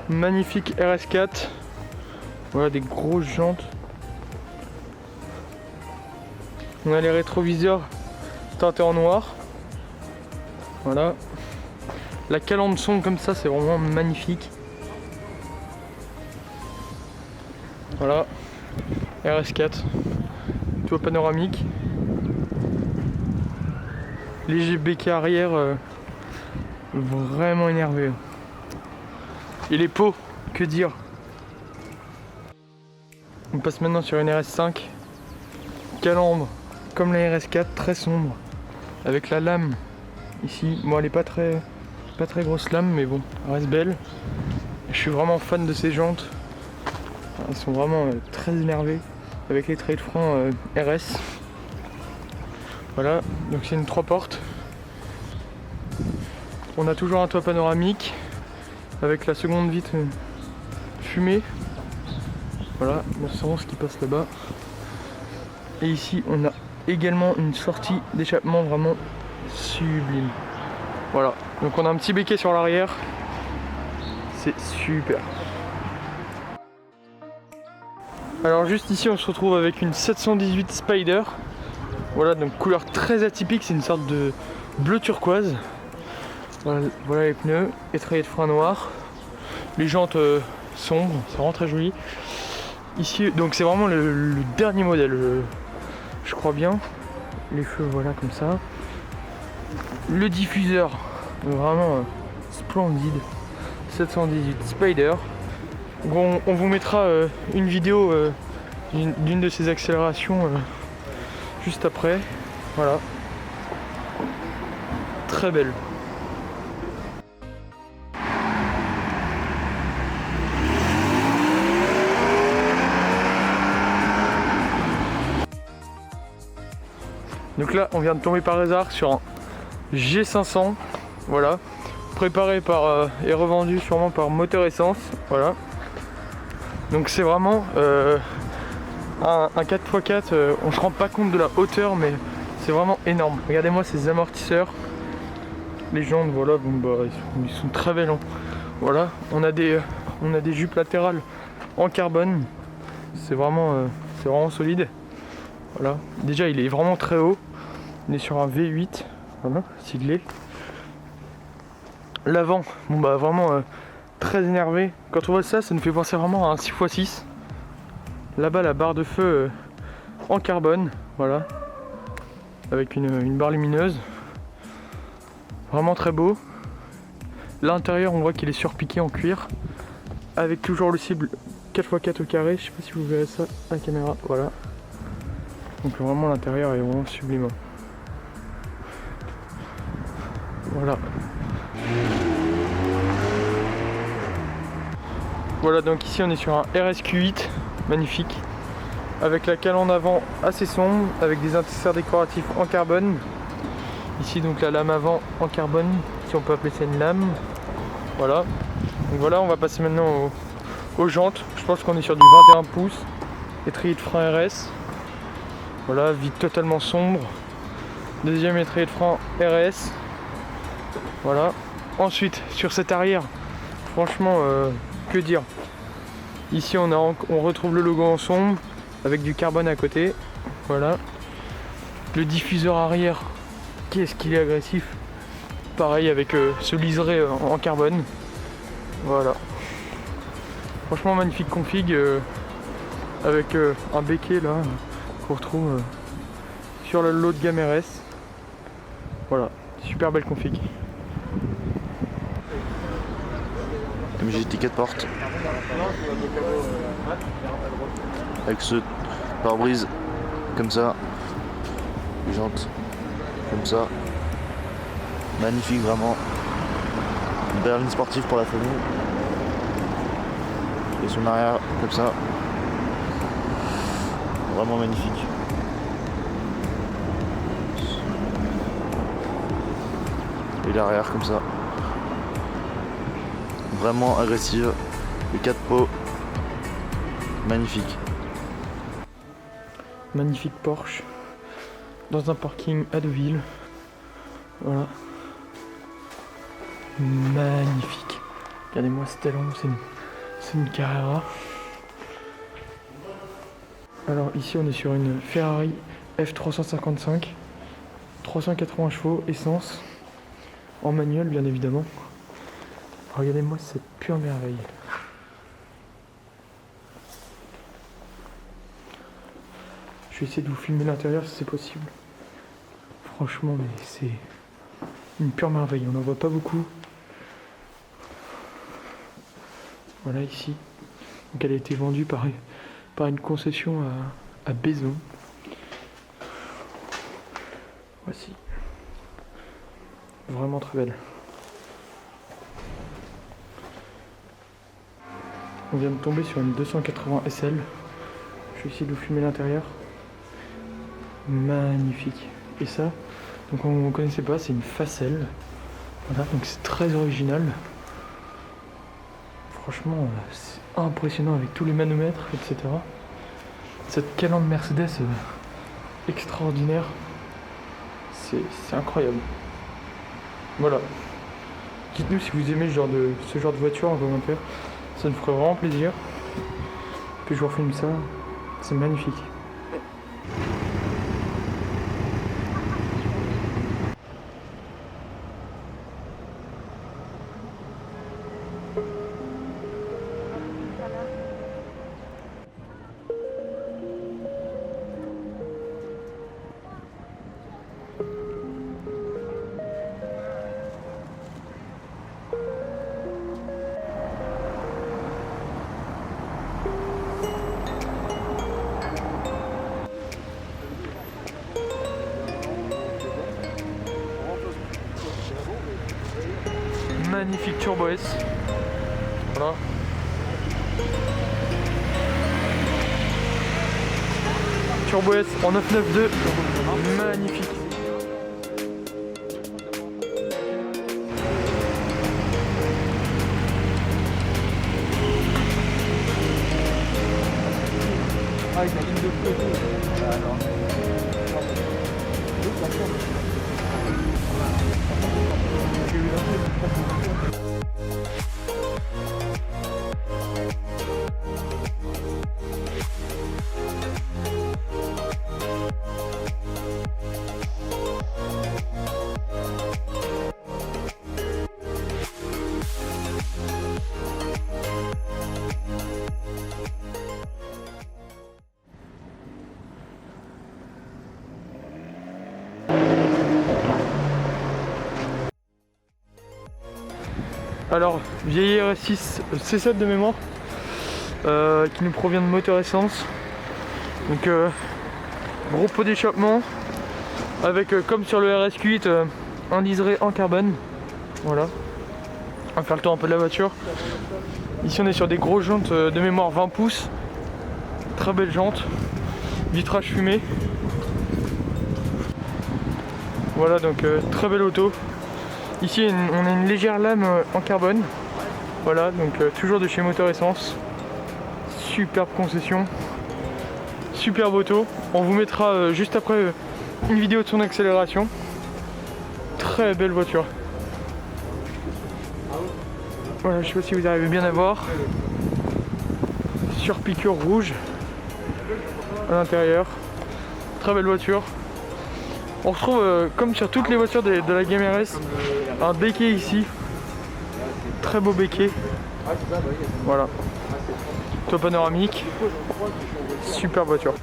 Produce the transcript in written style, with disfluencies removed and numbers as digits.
Magnifique RS4. Voilà des grosses jantes. On a les rétroviseurs teintés en noir. Voilà. La calandre sombre comme ça, c'est vraiment magnifique. Voilà. RS4. Toit panoramique. Léger béquet arrière. Vraiment énervé. Et les pots, que dire. On passe maintenant sur une RS5. Calandre comme la RS4, très sombre. Avec la lame ici. Bon, elle est pas très grosse lame, mais bon, elle reste belle. Je suis vraiment fan de ces jantes. Elles sont vraiment très énervées. Avec les traits de frein RS. Voilà, donc c'est une 3 portes. On a toujours un toit panoramique. Avec la seconde vitre fumée. Voilà, l'assurance qui passe là-bas. Et ici, on a également une sortie d'échappement vraiment sublime. Voilà, donc on a un petit béquet sur l'arrière. C'est super. Alors juste ici, on se retrouve avec une 718 Spider. Voilà, donc couleur très atypique, c'est une sorte de bleu turquoise. Voilà les pneus, étrier de frein noir. Les jantes sombres, c'est vraiment très joli. Ici, donc c'est vraiment le dernier modèle, je crois bien. Les feux, voilà, comme ça. Le diffuseur, vraiment splendide. 718 Spider. On vous mettra une vidéo d'une de ces accélérations juste après. Voilà. Très belle. Donc là, on vient de tomber par hasard sur un G500, voilà, préparé par et revendu sûrement par Moteur Essence, voilà. Donc c'est vraiment un 4x4, on se rend pas compte de la hauteur, mais c'est vraiment énorme. Regardez-moi ces amortisseurs, les jantes, voilà, bon, bah, ils sont très belles, hein. Voilà, on a des jupes latérales en carbone, c'est vraiment solide. Voilà, déjà il est vraiment très haut. On est sur un V8, voilà, siglé. L'avant, bon bah vraiment très énervé. Quand on voit ça, ça nous fait penser vraiment à un 6x6. Là-bas, la barre de feu en carbone, voilà, avec une barre lumineuse. Vraiment très beau. L'intérieur, on voit qu'il est surpiqué en cuir, avec toujours le cible 4x4 au carré. Je sais pas si vous verrez ça à la caméra, voilà. Donc vraiment l'intérieur est vraiment sublime. Voilà. Voilà, donc ici on est sur un RSQ8, magnifique, avec la calandre avant assez sombre, avec des intercalaires décoratifs en carbone. Ici donc la lame avant en carbone, si on peut appeler ça une lame. Voilà. Donc voilà, on va passer maintenant aux jantes. Je pense qu'on est sur du 21 pouces, étrier de frein RS. Voilà, vide totalement sombre. Deuxième étrier de frein RS. Voilà. Ensuite, sur cet arrière, franchement, que dire. Ici, on retrouve le logo en sombre avec du carbone à côté. Voilà. Le diffuseur arrière, qu'est-ce qu'il est agressif. Pareil avec ce liseré en carbone. Voilà. Franchement, magnifique config avec un béquet là qu'on retrouve sur le lot de gamme RS. Voilà, super belle config. MGT 4 portes avec ce pare-brise comme ça, les jantes comme ça, magnifique vraiment, une berline sportive pour la famille et son arrière comme ça, vraiment magnifique. Et l'arrière comme ça, vraiment agressive, les 4 pots, magnifique. Magnifique Porsche dans un parking à Deauville. Voilà. Magnifique. Regardez-moi ce talon, c'est C'est une Carrera. Alors ici on est sur une Ferrari F355, 380 chevaux, essence, en manuel bien évidemment. Regardez-moi cette pure merveille. Je vais essayer de vous filmer l'intérieur si c'est possible. Franchement, mais c'est une pure merveille, on n'en voit pas beaucoup. Voilà ici. Donc elle a été vendue par une concession à Bézon. Voici. Vraiment très belle. On vient de tomber sur une 280 SL. Je vais essayer de vous filmer l'intérieur. Magnifique. Et ça, donc on ne connaissait pas, c'est une Facel. Voilà, donc c'est très original. Franchement, c'est impressionnant avec tous les manomètres, etc. Cette calandre Mercedes extraordinaire. C'est incroyable. Voilà. Dites-nous si vous aimez ce genre de voiture en commentaire. Ça nous ferait vraiment plaisir. Puis je vous refilme ça. C'est magnifique. Magnifique Turbo S. Voilà. Turbo S en 992. Magnifique. Avec la ligne de feu et tout. Alors, vieille RS6 C7 de mémoire qui nous provient de moteur essence. Donc gros pot d'échappement avec comme sur le RSQ8 un liseré en carbone. Voilà. On va faire le tour un peu de la voiture. Ici on est sur des grosses jantes de mémoire 20 pouces. Très belles jantes. Vitrage fumé. Voilà, donc très belle auto. Ici on a une légère lame en carbone. Voilà, donc toujours de chez Moteur Essence. Superbe concession. Superbe auto. On vous mettra juste après une vidéo de son accélération. Très belle voiture. Voilà, je sais pas si vous arrivez bien à voir. Surpiqûre rouge à l'intérieur. Très belle voiture. On retrouve, comme sur toutes les voitures de la gamme RS, un béquet ici. Très beau béquet. Voilà. Toit panoramique. Super voiture.